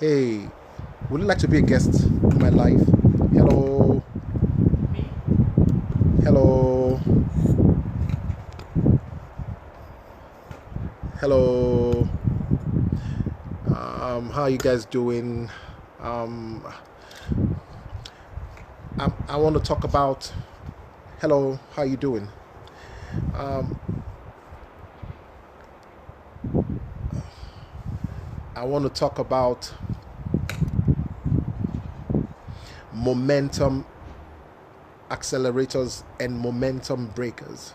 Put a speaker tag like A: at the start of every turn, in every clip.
A: Hey, would you like to be a guest in my life? Hello, hello, hello. How are you guys doing? Um, I want to talk about. Hello, how are you doing? Um, I want to talk about momentum accelerators and momentum breakers.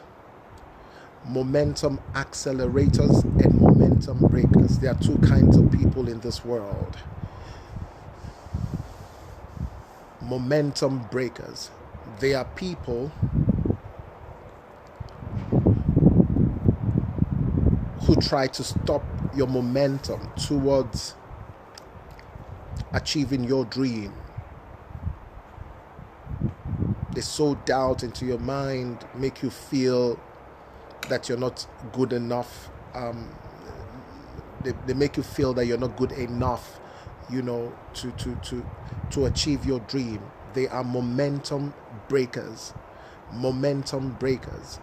A: Momentum accelerators and momentum breakers. There are two kinds of people in this world. Momentum breakers. They are people who try to stop your momentum towards achieving your dream. They sow doubt into your mind, make you feel that you're not good enough. They make you feel that you're not good enough, to achieve your dream. They are momentum breakers. Momentum breakers.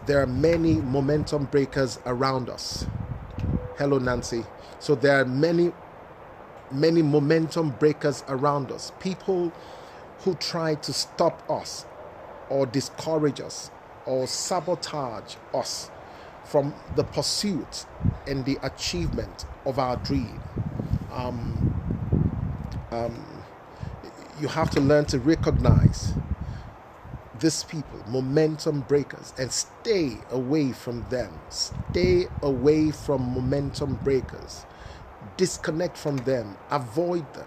A: There are many momentum breakers around us. Hello, Nancy. So there are many momentum breakers around us. People who try to stop us or discourage us or sabotage us from the pursuit and the achievement of our dream. You have to learn to recognize these people, momentum breakers, and stay away from them. Stay away from momentum breakers. Disconnect from them. Avoid them.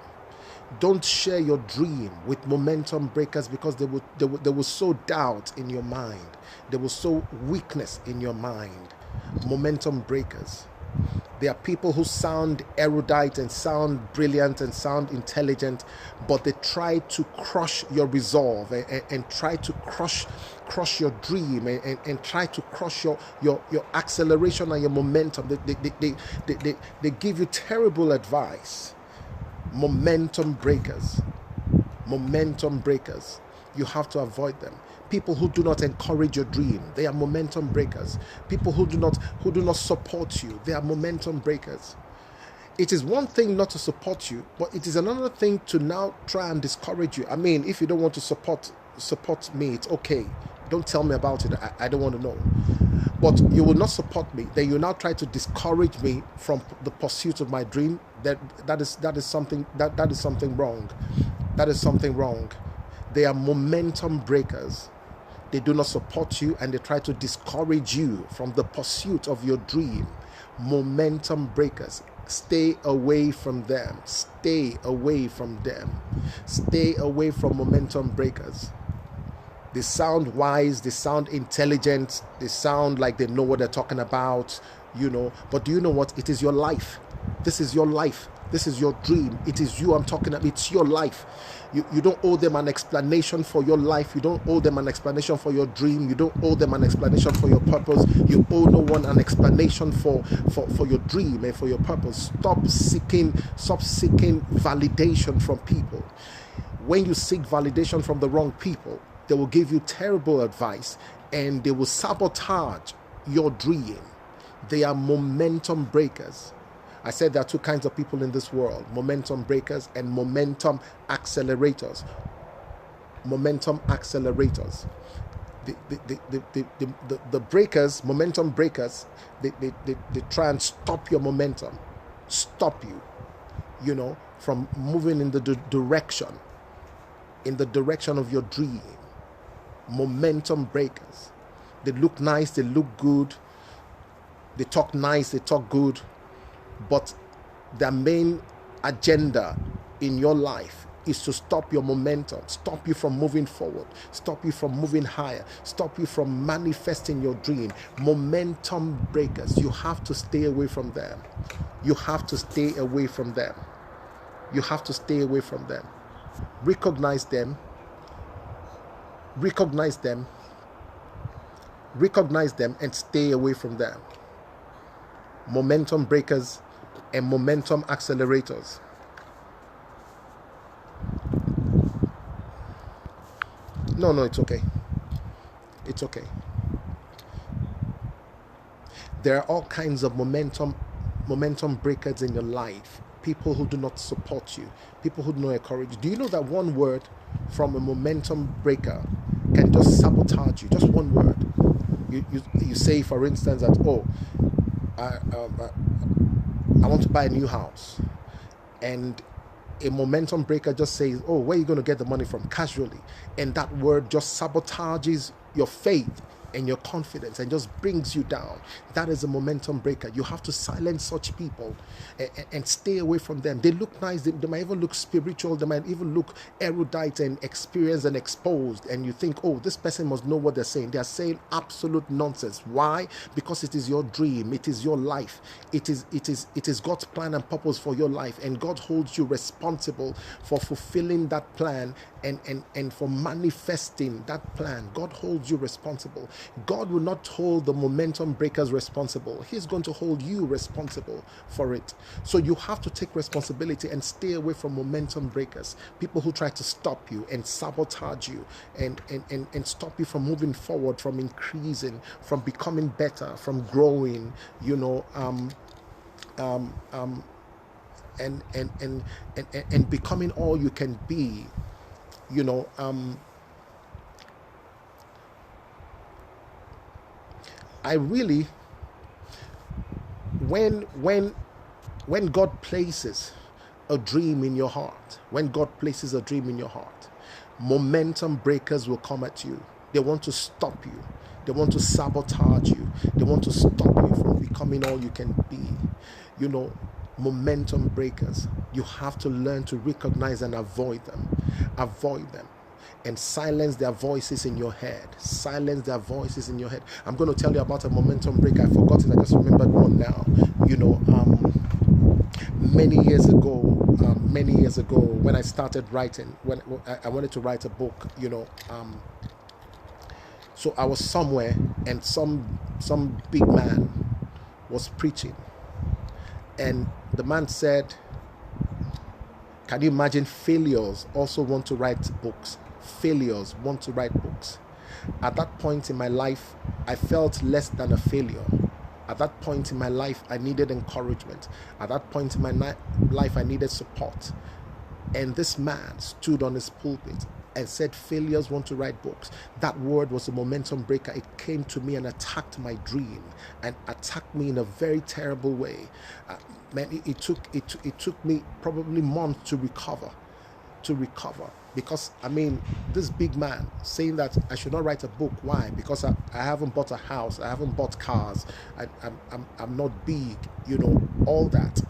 A: Don't share your dream with momentum breakers because they will sow doubt in your mind. They will sow weakness in your mind. Momentum breakers. They are people who sound erudite and sound brilliant and sound intelligent, but they try to crush your resolve and try to crush your dream and try to crush your acceleration and your momentum. They give you terrible advice. Momentum breakers. Momentum breakers. You have to avoid them. People who do not encourage your dream, they are momentum breakers. People who do not support you, they are momentum breakers. It is one thing not to support you, but it is another thing to now try and discourage you. I mean, if you don't want to support me, it's okay. Don't tell me about it. I don't want to know. But you will not support me. Then you now try to discourage me from the pursuit of my dream. That is something wrong. That is something wrong. They are momentum breakers. They do not support you and they try to discourage you from the pursuit of your dream. Momentum breakers. Stay away from them. Stay away from them. Stay away from momentum breakers. They sound wise, they sound intelligent, they sound like they know what they're talking about, But do you know what? It is your life. This is your life. This is your dream. It is you I'm talking about. It's your life. You don't owe them an explanation for your life. You don't owe them an explanation for your dream. You don't owe them an explanation for your purpose. You owe no one an explanation for your dream and for your purpose. Stop seeking validation from people. When you seek validation from the wrong people, they will give you terrible advice and they will sabotage your dream. They are momentum breakers. I said there are two kinds of people in this world, momentum breakers and momentum accelerators. Momentum accelerators. The breakers, momentum breakers, they try and stop your momentum, stop you, from moving in the direction of your dream. Momentum breakers. They look nice, they look good, they talk nice, they talk good, but their main agenda in your life is to stop your momentum, stop you from moving forward, stop you from moving higher, stop you from manifesting your dream. Momentum breakers. You have to stay away from them. You have to stay away from them. You have to stay away from them. Recognize them. Recognize them and stay away from them. Momentum breakers and momentum accelerators. No, it's okay. It's okay. There are all kinds of momentum breakers in your life. People who do not support you, people who do not encourage you. Do you know that one word from a momentum breaker can just sabotage you? Just one word. You say, for instance, that, oh, I want to buy a new house, and a momentum breaker just says, oh, where are you going to get the money from? Casually. And that word just sabotages your faith and your confidence and just brings you down. That is a momentum breaker. You have to silence such people and stay away from them. They look nice. They might even look spiritual. They might even look erudite and experienced and exposed. And you think, oh, this person must know what they're saying. They are saying absolute nonsense. Why? Because it is your dream. It is your life. It is God's plan and purpose for your life. And God holds you responsible for fulfilling that plan and for manifesting that plan. God holds you responsible. God will not hold the momentum breakers responsible. He's going to hold you responsible for it. So you have to take responsibility and stay away from momentum breakers, people who try to stop you and sabotage you and stop you from moving forward, from increasing, from becoming better, from growing, and becoming all you can be. I really, when God places a dream in your heart, momentum breakers will come at you. They want to stop you. They want to sabotage you. They want to stop you from becoming all you can be. Momentum breakers. You have to learn to recognize and avoid them. And silence their voices in your head. I'm going to tell you about a momentum breaker. I forgot it. I just remembered one now. Many years ago, when I started writing, when I wanted to write a book, so I was somewhere, and some big man was preaching, and the man said, can you imagine, failures also want to write books? At that point in my life, I felt less than a failure. At that point in my life, I needed encouragement. At that point in my life, I needed support. And this man stood on his pulpit and said, failures want to write books. That word was a momentum breaker. It came to me and attacked my dream, and attacked me in a very terrible way. It took me probably months to recover. Because this big man saying that I should not write a book. Why? Because I haven't bought a house, I haven't bought cars, I'm not big, all that.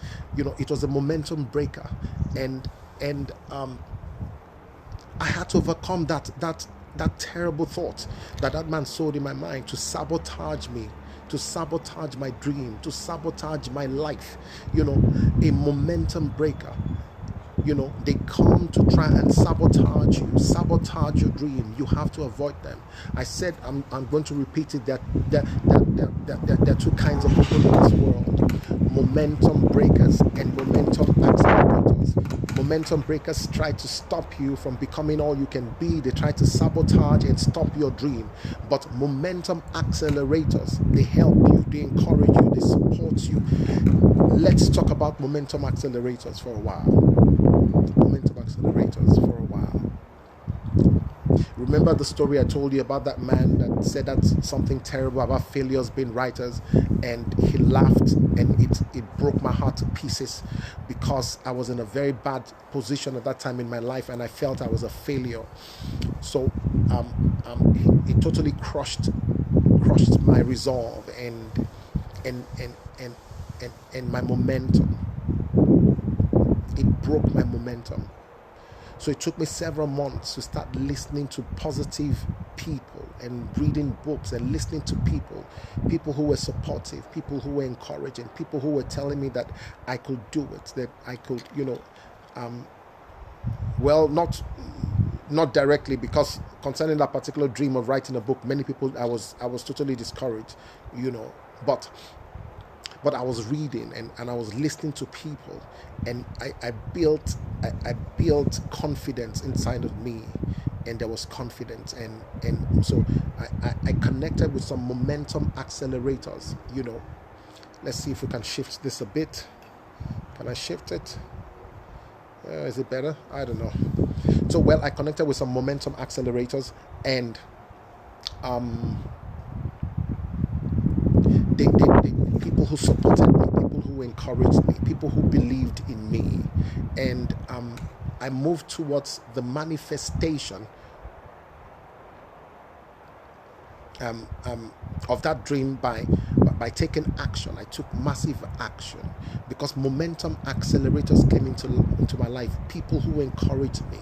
A: It was a momentum breaker, and I had to overcome that terrible thought that man sowed in my mind to sabotage me, to sabotage my dream, to sabotage my life. A momentum breaker. They come to try and sabotage your dream. You have to avoid them. I said, I'm going to repeat it, that there are two kinds of people in this world: momentum breakers and momentum accelerators. Momentum breakers try to stop you from becoming all you can be. They try to sabotage and stop your dream. But momentum accelerators, they help you, they encourage you, they support you. Let's talk about momentum accelerators for a while. Remember the story I told you about that man that said that something terrible about failures being writers, and he laughed, and it broke my heart to pieces, because I was in a very bad position at that time in my life, and I felt I was a failure. So it totally crushed my resolve and my momentum. It broke my momentum. So it took me several months to start listening to positive people and reading books and listening to people who were supportive, people who were encouraging, people who were telling me that I could do it, that I could, not directly, because concerning that particular dream of writing a book, many people, I was totally discouraged, but But I was reading and I was listening to people, and I built confidence inside of me, and there was confidence, and so I connected with some momentum accelerators. Let's see if we can shift this a bit. Can I shift it? Is it better? I don't know. So, well, I connected with some momentum accelerators, and people who supported me, people who encouraged me, people who believed in me, and I moved towards the manifestation of that dream by taking action. I took massive action because momentum accelerators came into my life. People who encouraged me.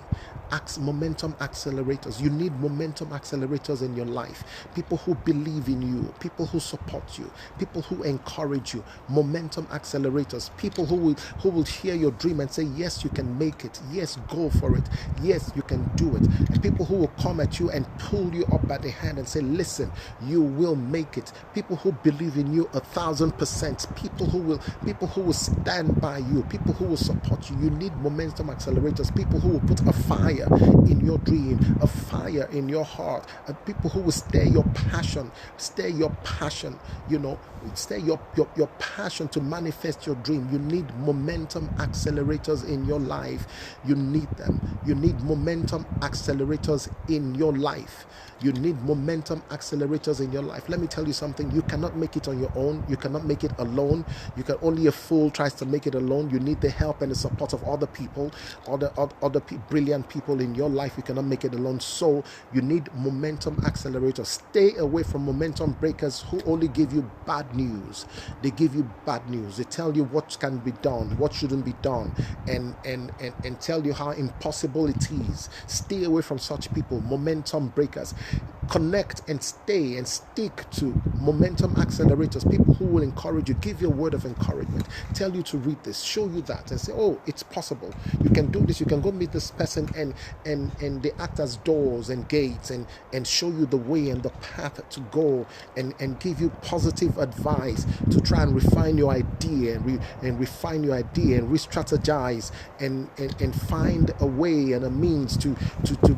A: Momentum accelerators. You need momentum accelerators in your life. People who believe in you, people who support you, people who encourage you. Momentum accelerators. People who will hear your dream and say, yes, you can make it. Yes, go for it. Yes, you can do it. And people who will come at you and pull you up by the hand and say, listen, you will make it. People who believe in you 1,000%. People who will stand by you. People who will support you. You need momentum accelerators. People who will put a fire in your dream, a fire in your heart, people who will stir your passion, stir your passion to manifest your dream. You need momentum accelerators in your life. You need them. You need momentum accelerators in your life. You need momentum accelerators in your life. Let me tell you something. You cannot make it on your own. You cannot make it alone. Only a fool tries to make it alone. You need the help and the support of other people, other brilliant people in your life. You cannot make it alone. So you need momentum accelerators. Stay away from momentum breakers who only give you bad news. They give you bad news. They tell you what can be done, what shouldn't be done, and tell you how impossible it is. Stay away from such people. Momentum breakers. Connect and stay and stick to momentum accelerators, people who will encourage you, give you a word of encouragement, tell you to read this, show you that, and say, oh, it's possible, you can do this, you can go meet this person, and they act as doors and gates, and show you the way and the path to go, and give you positive advice to try and refine your idea and refine your idea and re-strategize and find a way and a means to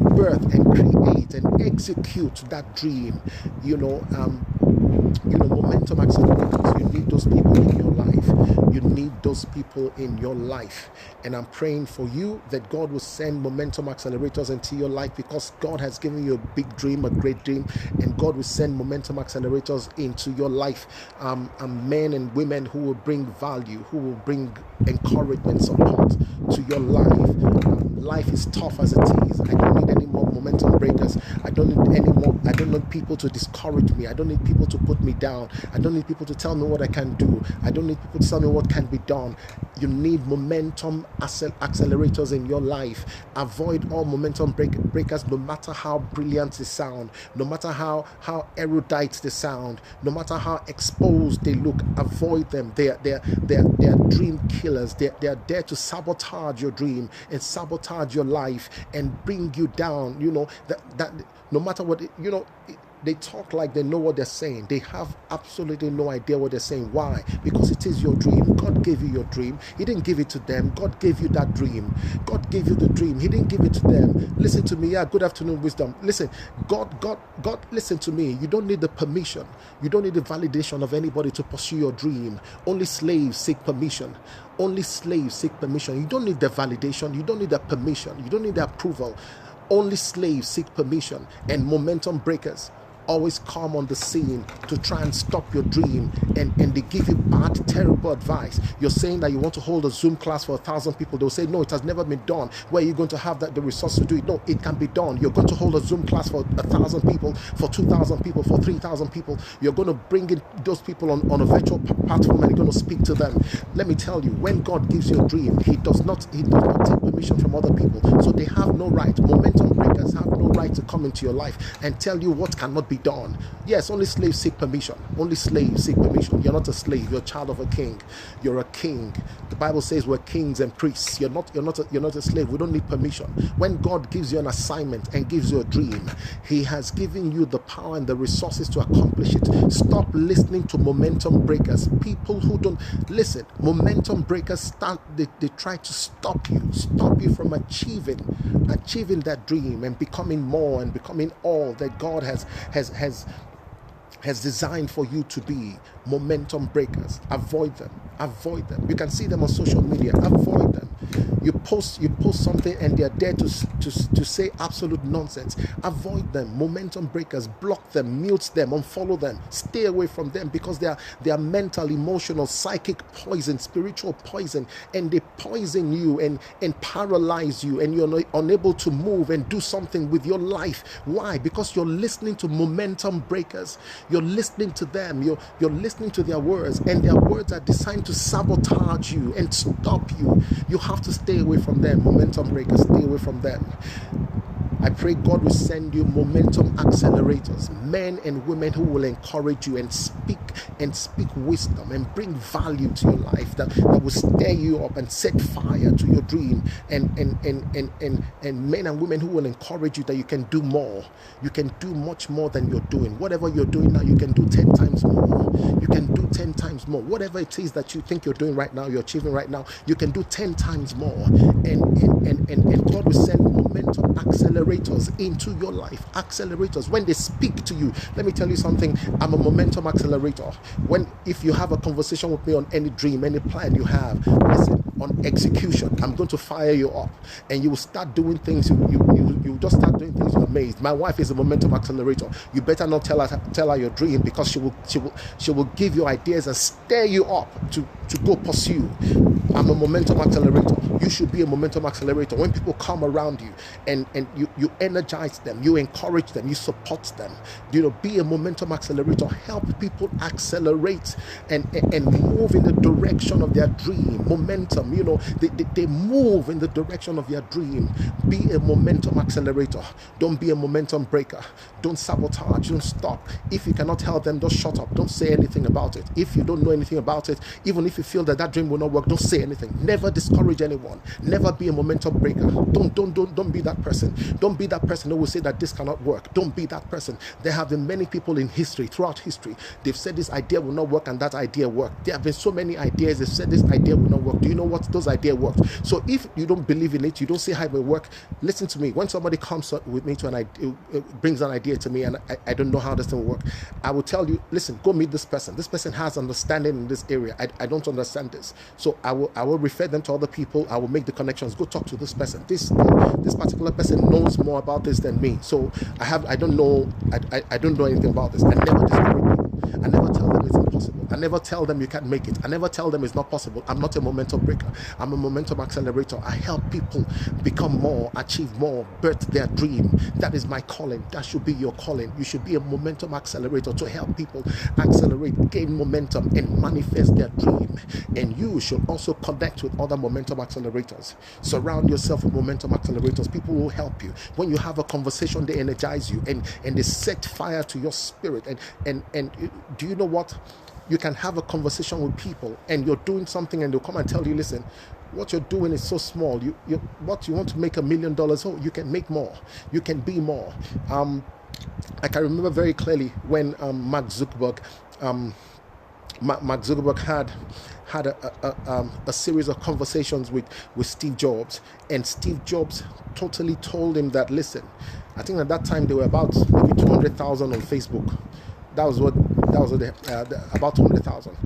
A: birth and create and execute that dream. Momentum accelerators. You need those people in your life. You need those people in your life. And I'm praying for you that God will send momentum accelerators into your life, because God has given you a big dream, a great dream, and God will send momentum accelerators into your life. Men and women who will bring value, who will bring encouragement, support to your life. Life is tough as it is. I don't need any more momentum breakers. I don't need people to discourage me. I don't need people to put me down. I don't need people to tell me what I can do. I don't need people to tell me what can be done. You need momentum accelerators in your life. Avoid all momentum breakers, no matter how brilliant they sound, no matter how erudite they sound, no matter how exposed they look. Avoid them. They are dream killers. They are there to sabotage your dream and sabotage your life and bring you down. That no matter what, they talk like they know what they're saying. They have absolutely no idea what they're saying. Why? Because it is your dream. God gave you your dream. He didn't give it to them. God gave you that dream. God gave you the dream. He didn't give it to them. Listen to me. Yeah, good afternoon, wisdom. Listen, God, listen to me. You don't need the permission. You don't need the validation of anybody to pursue your dream. Only slaves seek permission. Only slaves seek permission. You don't need the validation. You don't need the permission. You don't need the approval. Only slaves seek permission. And momentum breakers always come on the scene to try and stop your dream, and they give you bad, terrible advice. You're saying that you want to hold a Zoom class for 1,000 people. They'll say, no, it has never been done. Where are you going to have the resource to do it? No, it can be done. You're going to hold a Zoom class for 1,000 people, for 2,000 people, for 3,000 people. You're going to bring in those people on a virtual platform, and you're going to speak to them. Let me tell you, when God gives you a dream, he does not take permission from other people. So they have no right. Momentum breakers have no right to come into your life and tell you what cannot be done. Yes, only slaves seek permission. Only slaves seek permission. You're not a slave. You're a child of a king. You're a king. The Bible says we're kings and priests. You're not a slave. We don't need permission. When God gives you an assignment and gives you a dream, He has given you the power and the resources to accomplish it. Stop listening to momentum breakers. People who don't listen. Momentum breakers they try to stop you from achieving that dream and becoming more and becoming all that God has designed for you to be. Momentum breakers, avoid them. You can see them on social media. Avoid them. You post something and they're there to say absolute nonsense. Avoid them. Momentum breakers, block them, mute them, unfollow them, stay away from them, because they are mental, emotional, psychic poison, spiritual poison, and they poison you and paralyze you, and you're unable to move and do something with your life. Why? Because you're listening to momentum breakers. You're listening to them. You're listening to their words, and their words are designed to sabotage you and stop you. You have to stay away from them. Momentum breakers, stay away from them. I pray God will send you momentum accelerators, men and women who will encourage you and speak wisdom and bring value to your life, that will stir you up and set fire to your dream, and men and women who will encourage you that you can do more. You can do much more than you're doing. Whatever you're doing now, you can do 10 times more. You can do 10 times more. Whatever it is that you think you're doing right now, you're achieving right now, you can do 10 times more. And God will send momentum accelerators into your life. Accelerators, when they speak to you, let me tell you something. I'm a momentum accelerator. If you have a conversation with me on any dream, any plan you have, listen, on execution, I'm going to fire you up, and you will start doing things. You just start doing things. You're amazed. My wife is a momentum accelerator. You better not tell her your dream, because she will give you ideas and stir you up to go pursue. I'm a momentum accelerator. You should be a momentum accelerator. When people come around you and you energize them, you encourage them, you support them. Be a momentum accelerator. Help people accelerate and move in the direction of their dream. Momentum, they move in the direction of their dream. Be a momentum accelerator. Don't be a momentum breaker. Don't sabotage. Don't stop. If you cannot help them, don't shut up. Don't say anything about it. If you don't know anything about it, even if you feel that dream will not work, don't say anything. Never discourage anyone. Never be a momentum breaker. Don't be that person. Don't be that person who will say that this cannot work. Don't be that person. There have been many people in history, throughout history, they've said this idea will not work and that idea worked. There have been so many ideas. They've said this idea will not work. Do you know what? Those ideas worked. So if you don't believe in it, you don't see how it will work, listen to me. When somebody comes with me to an idea, brings an idea to me, and I don't know how this thing will work, I will tell you, listen, go meet this person. This person has understanding in this area. I don't understand this. So I will refer them to other people. I will make the connections. Go talk to this person. This particular person knows more about this than me. So I don't know anything about this. I never discourage people. I never tell them it's impossible. I never tell them you can't make it. I never tell them it's not possible. I'm not a momentum breaker. I'm a momentum accelerator. I help people become more, achieve more, birth their dream. That is my calling. That should be your calling. You should be a momentum accelerator to help people accelerate, gain momentum, and manifest their dream. And you should also connect with other momentum accelerators. Surround yourself with momentum accelerators. People will help you. When you have a conversation, they energize you and they set fire to your spirit. And do you know what? You can have a conversation with people and you're doing something and they'll come and tell you, listen, what you're doing is so small. You want to make $1 million. Oh, you can make more. You can be more. I can remember very clearly when Mark Zuckerberg had a series of conversations with Steve Jobs, and Steve Jobs totally told him that, listen, I think at that time they were about maybe 200,000 on Facebook. That was about 200,000.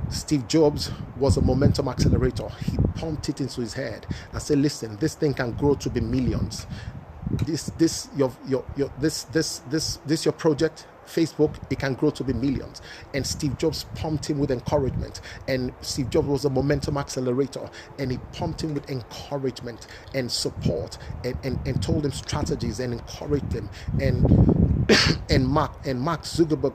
A: Steve Jobs was a momentum accelerator. He pumped it into his head and said, listen, this thing can grow to be millions. Your project, Facebook, it can grow to be millions. And Steve Jobs pumped him with encouragement. And Steve Jobs was a momentum accelerator, and he pumped him with encouragement and support, and told him strategies and encouraged him. And Mark Zuckerberg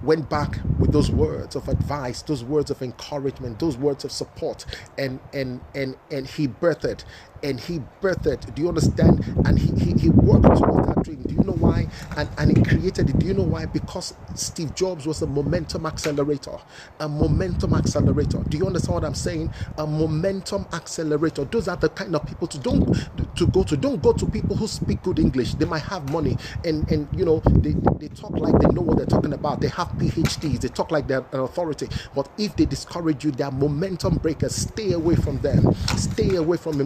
A: went back with those words of advice, those words of encouragement, those words of support, and he birthed and he birthed it. Do you understand? And he worked towards that dream. Do you know why? And he created it. Do you know why? Because Steve Jobs was a momentum accelerator. A momentum accelerator. Do you understand what I'm saying? A momentum accelerator. Those are the kind of people don't go to people who speak good English. They might have money, and they talk like they know what they're talking about. They have PhDs. They talk like they're an authority. But if they discourage you, they're momentum breakers. Stay away from them. Stay away from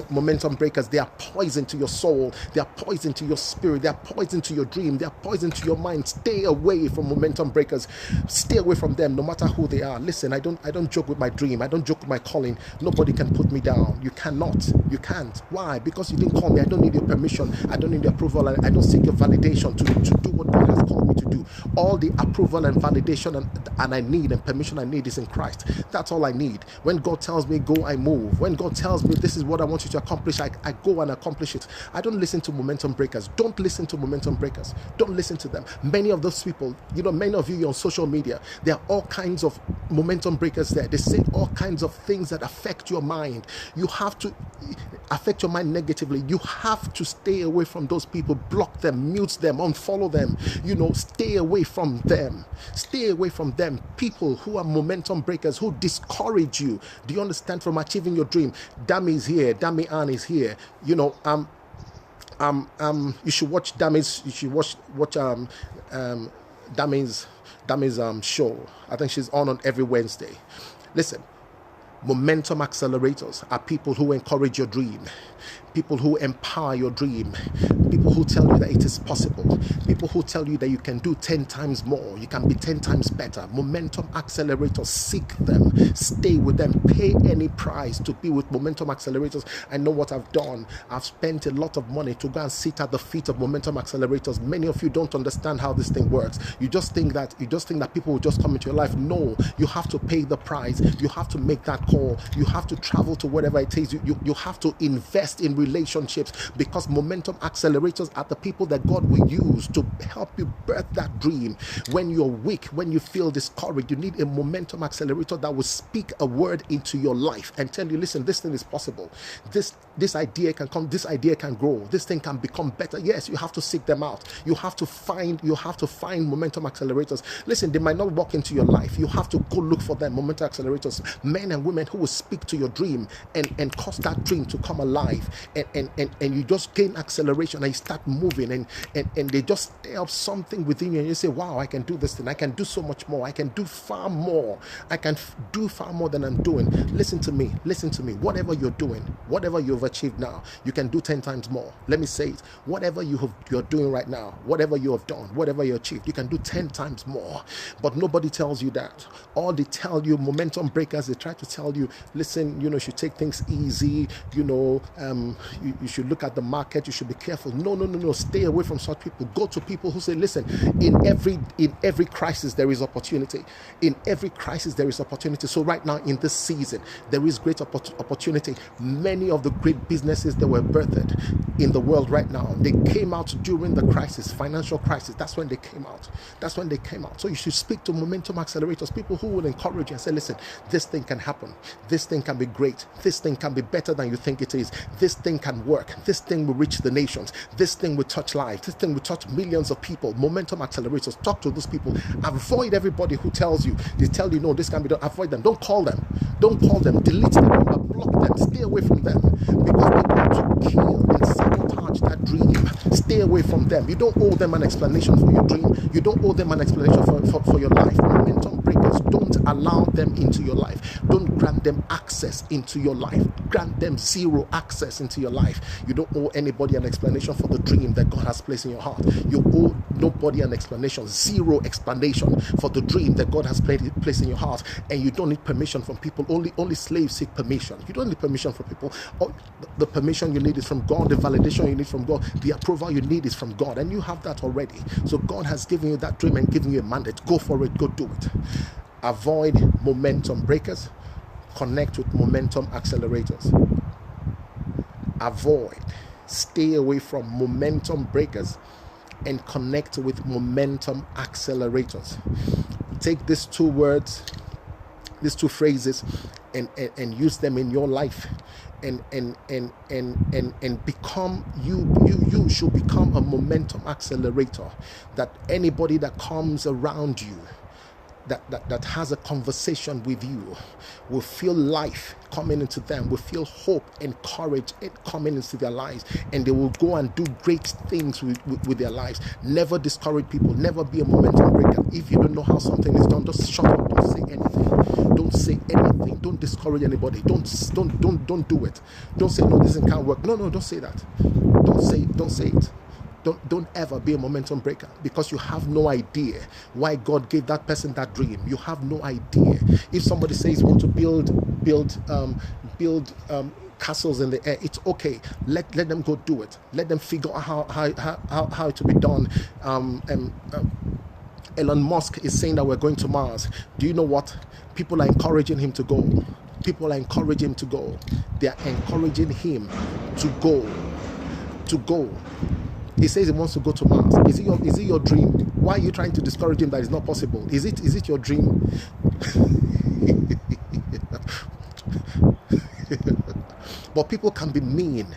A: momentum breakers. They are poison to your soul. They are poison to your spirit. They are poison to your dream. They are poison to your mind. Stay away from momentum breakers. Stay away from them, no matter who they are. Listen, I don't joke with my dream. I don't joke with my calling. Nobody can put me down. You cannot. You can't. Why? Because you didn't call me. I don't need your permission. I don't need your approval. I don't seek your validation to do what God has called me to do. All the approval and validation and I need and permission I need is in Christ. That's all I need. When God tells me go, I move. When God tells me this is what I want you to accomplish, I go and accomplish it. I don't listen to momentum breakers. Don't listen to momentum breakers. Don't listen to them. Many of those people, many of you on social media, there are all kinds of momentum breakers there. They say all kinds of things that affect your mind. You have to affect your mind negatively. You have to stay away from those people. Block them, mute them, unfollow them. Stay away from them. Stay away from them. People who are momentum breakers, who discourage you. Do you understand? From achieving your dream. Dami is here. Dami Ann is here. You should watch Dami's. You should watch Dami's show. I think she's on every Wednesday. Listen. Momentum accelerators are people who encourage your dream, people who empower your dream, people who tell you that it is possible, people who tell you that you can do 10 times more, you can be 10 times better. Momentum accelerators, seek them, stay with them, pay any price to be with momentum accelerators. I know what I've done. I've spent a lot of money to go and sit at the feet of momentum accelerators. Many of you don't understand how this thing works. You just think that people will just come into your life. No, you have to pay the price. You have to make that call. You have to travel to whatever it is. You have to invest in relationships, because momentum accelerators are the people that God will use to help you birth that dream. When you're weak, when you feel discouraged, you need a momentum accelerator that will speak a word into your life and tell you, listen, this thing is possible. This idea can come, this idea can grow, this thing can become better. Yes, you have to seek them out. You have to find momentum accelerators. Listen, they might not walk into your life. You have to go look for them, momentum accelerators, men and women who will speak to your dream and cause that dream to come alive, and you just gain acceleration and you start moving, and they just stir up something within you, and you say, wow, I can do this thing. I can do so much more. I can do far more. I can do far more than I'm doing. Listen to me. Whatever you're doing, whatever you've achieved now, you can do 10 times more. Let me say it. Whatever you're doing right now, whatever you have done, whatever you achieved, you can do 10 times more. But nobody tells you that. All they tell you, momentum breakers, they try to tell you, listen, you should take things easy, you should look at the market, you should be careful. No. Stay away from such people. Go to people who say, listen, in every crisis there is opportunity. In every crisis there is opportunity. So right now in this season there is great opportunity. Many of the great businesses that were birthed in the world right now, they came out during the crisis, financial crisis. That's when they came out. So you should speak to momentum accelerators, people who will encourage you and say, listen, this thing can happen. This thing can be great. This thing can be better than you think it is. This thing can work. This thing will reach the nations. This thing will touch lives. This thing will touch millions of people. Momentum accelerators. Talk to those people. Avoid everybody who tells you, they tell you, no, this can be done. Avoid them. Don't call them. Delete them. Block them. Stay away from them, because they want to kill and sabotage that dream. Stay away from them. You don't owe them an explanation for your dream. You don't owe them an explanation for your life. Momentum breakers, don't allow them into your life. Don't grant them access into your life. Grant them zero access into your life. You don't owe anybody an explanation for the dream that God has placed in your heart. You owe nobody an explanation, zero explanation for the dream that God has placed in your heart. And you don't need permission from people. Only slaves seek permission. You don't need permission from people. The permission you need is from God. The validation you need from God. The approval you need is from God. And you have that already. So God has given you that dream and given you a mandate. Go for it. Go do it. Avoid momentum breakers. Connect with momentum accelerators. Stay away from momentum breakers and connect with momentum accelerators. Take these two words phrases and use them in your life, and become you should become a momentum accelerator, that anybody that comes around you, that has a conversation with you, will feel life coming into them, will feel hope and courage coming into their lives, and they will go and do great things with their lives. Never discourage people. Never be a momentum breaker. If you don't know how something is done, just shut up. Don't say anything. Don't say anything. Don't discourage anybody. Don't do it. Don't say no, this can't work. No, don't say that. Don't say it. Don't ever be a momentum breaker, because you have no idea why God gave that person that dream. You have no idea. If somebody says want to build castles in the air, it's okay. Let them go do it. Let them figure out how it to be done. Elon Musk is saying that we're going to Mars. Do you know what? People are encouraging him to go. People are encouraging him to go. They are encouraging him to go. He says he wants to go to Mars. Is it your dream? Why are you trying to discourage him that it's not possible? Is it your dream? But people can be mean.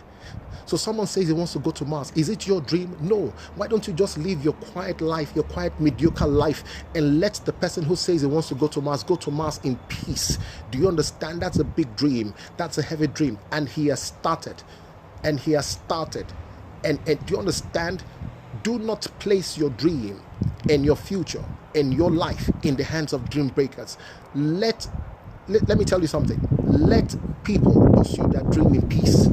A: So someone says he wants to go to Mars. Is it your dream? No. Why don't you just live your quiet life, your quiet mediocre life, and let the person who says he wants to go to Mars in peace? Do you understand? That's a big dream. That's a heavy dream. And he has started. And do you understand? Do not place your dream and your future and your life in the hands of dream breakers. Let me tell you something. Let people pursue their dream in peace.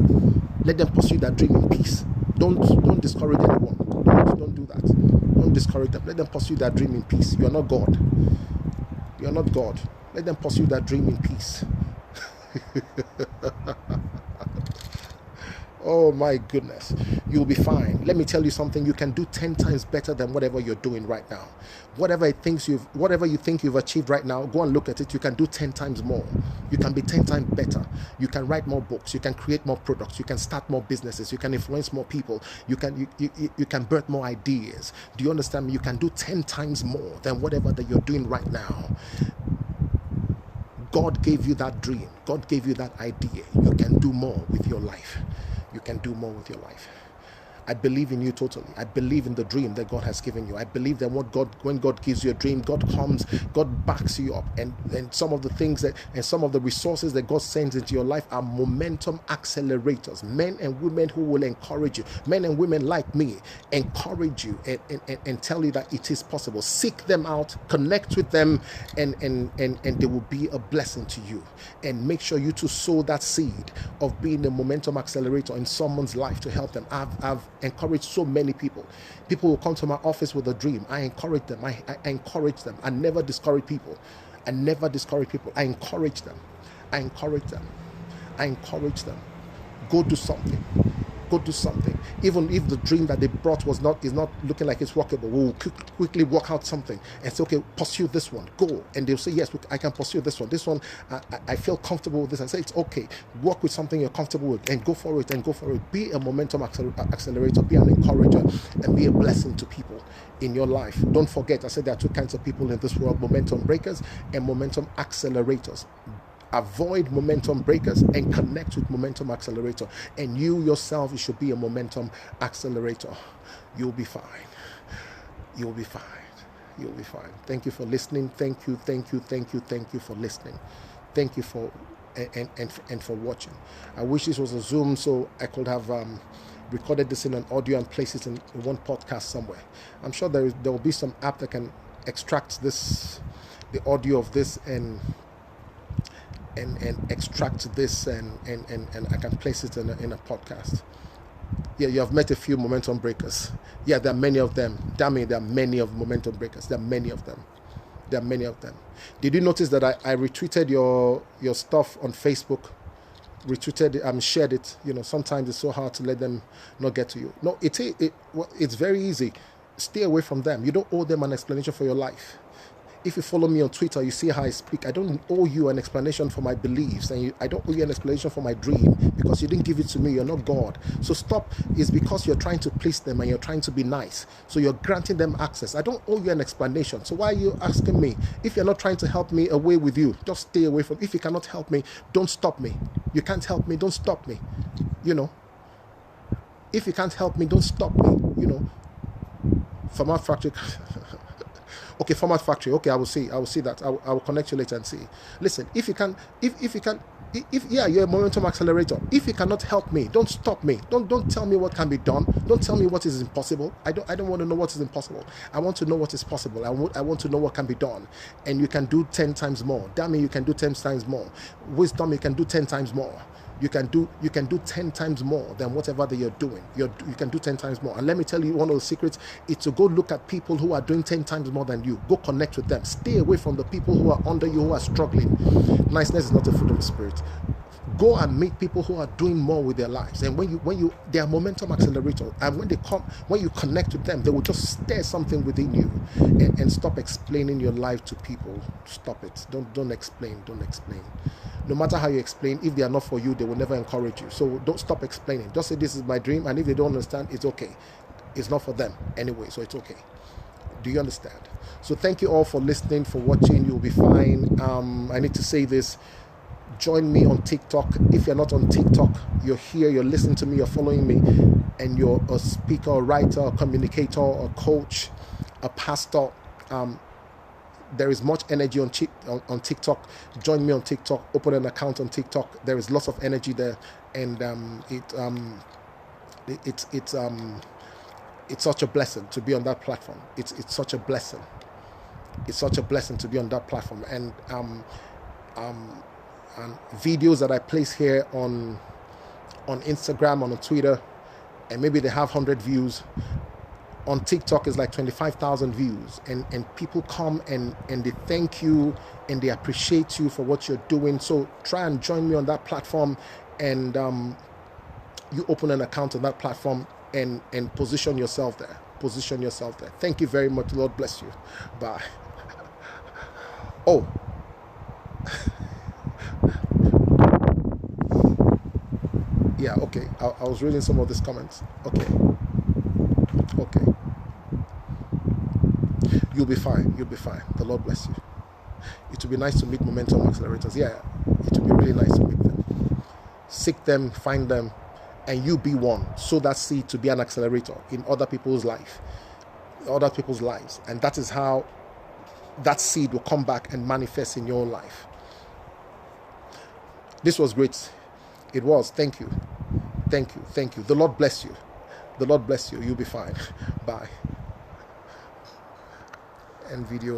A: Let them pursue their dream in peace. Don't discourage anyone. Don't do that. Don't discourage them. Let them pursue their dream in peace. You are not God. You are not God. Let them pursue their dream in peace. Oh my goodness, you'll be fine. Let me tell you something. You can do 10 times better than whatever you're doing right now. Whatever you think you've achieved right now, go and look at it. You can do 10 times more. You can be 10 times better. You can write more books. You can create more products. You can start more businesses. You can influence more people. You can birth more ideas. Do you understand me? You can do 10 times more than whatever that you're doing right now. God gave you that dream. God gave you that idea. You can do more with your life. You can do more with your life. I believe in you totally. I believe in the dream that God has given you. I believe that when God gives you a dream, God comes, God backs you up. And some of the things and some of the resources that God sends into your life are momentum accelerators. Men and women who will encourage you. Men and women like me encourage you and tell you that it is possible. Seek them out, connect with them, and they will be a blessing to you. And make sure you to sow that seed of being a momentum accelerator in someone's life to help them. I've encouraged so many people. People will come to my office with a dream. I encourage them. I encourage them. I never discourage people. I encourage them. Go do something. Even if the dream that they brought is not looking like it's workable, we'll quickly work out something and say, okay, pursue this one. Go. And they'll say, yes, I can pursue this one. This one, I feel comfortable with this. I say, it's okay. Work with something you're comfortable with and go for it. Be a momentum accelerator. Be an encourager and be a blessing to people in your life. Don't forget, I said there are two kinds of people in this world: momentum breakers and momentum accelerators. Avoid momentum breakers and connect with momentum accelerator. And you yourself, you should be a momentum accelerator. You'll be fine. Thank you for listening. Thank you for listening. Thank you for and for watching. I wish this was a Zoom so I could have recorded this in an audio and place it in one podcast somewhere. I'm sure there will be some app that can extract the audio of this and extract this and I can place it in a podcast. Yeah, you have met a few momentum breakers. Yeah, there are many of them. Damn it, there are many of momentum breakers. There are many of them. Did you notice that I retweeted your stuff on Facebook? Retweeted it, shared it. You know, sometimes it's so hard to let them not get to you. No, it's very easy. Stay away from them. You don't owe them an explanation for your life. If you follow me on Twitter, you see how I speak. I don't owe you an explanation for my beliefs, and I don't owe you an explanation for my dream, because you didn't give it to me. You're not God. So stop. It's because you're trying to please them and you're trying to be nice. So you're granting them access. I don't owe you an explanation. So why are you asking me? If you're not trying to help me, away with you. Just stay away from. If you cannot help me, don't stop me. You can't help me, don't stop me. You know. If you can't help me, don't stop me. You know. Format factory. Okay, format factory. Okay, I will see that. I will connect you later and see. Listen, if you can, if you can, if yeah, you're a momentum accelerator. If you cannot help me, don't stop me. Don't tell me what can be done. Don't tell me what is impossible. I don't want to know what is impossible. I want to know what is possible. I want to know what can be done. And you can do 10 times more. Damn it, you can do 10 times more. Wisdom, you can do 10 times more. You can do 10 times more than whatever that you're doing. You can do 10 times more. And let me tell you, one of the secrets is to go look at people who are doing 10 times more than you. Go connect with them. Stay away from the people who are under you, who are struggling. Niceness is not a fruit of the spirit. Go and meet people who are doing more with their lives. And when you they are momentum accelerators. And when you connect with them, they will just stir something within you. And stop explaining your life to people. Stop it. Don't explain. Don't explain. No matter how you explain, if they are not for you, they will never encourage you. So don't stop explaining. Just say, this is my dream, and if they don't understand, it's okay. It's not for them anyway, so it's okay. Do you understand? So thank you all for listening, for watching. You'll be fine. I need to say this. Join me on TikTok. If you're not on TikTok, you're here, you're listening to me, you're following me, and you're a speaker, a writer, a communicator, a coach, a pastor. There is much energy on TikTok. Join me on TikTok. Open an account on TikTok. There is lots of energy there, and it's such a blessing to be on that platform. It's such a blessing. It's such a blessing to be on that platform. And videos that I place here on Instagram, on Twitter, and maybe they have 100 views. On TikTok is like 25,000 views, and people come and they thank you and they appreciate you for what you're doing. So try and join me on that platform, and you open an account on that platform and position yourself there. Position yourself there. Thank you very much. Lord bless you. Bye. Oh. Yeah, okay. I was reading some of these comments. Okay. You'll be fine. You'll be fine. The Lord bless you. It would be nice to meet momentum accelerators. Yeah, it would be really nice to meet them. Seek them, find them, and you be one. Sow that seed to be an accelerator in other people's lives. And that is how that seed will come back and manifest in your life. This was great. It was. Thank you. Thank you. Thank you. The Lord bless you. The Lord bless you. You'll be fine. Bye. And video.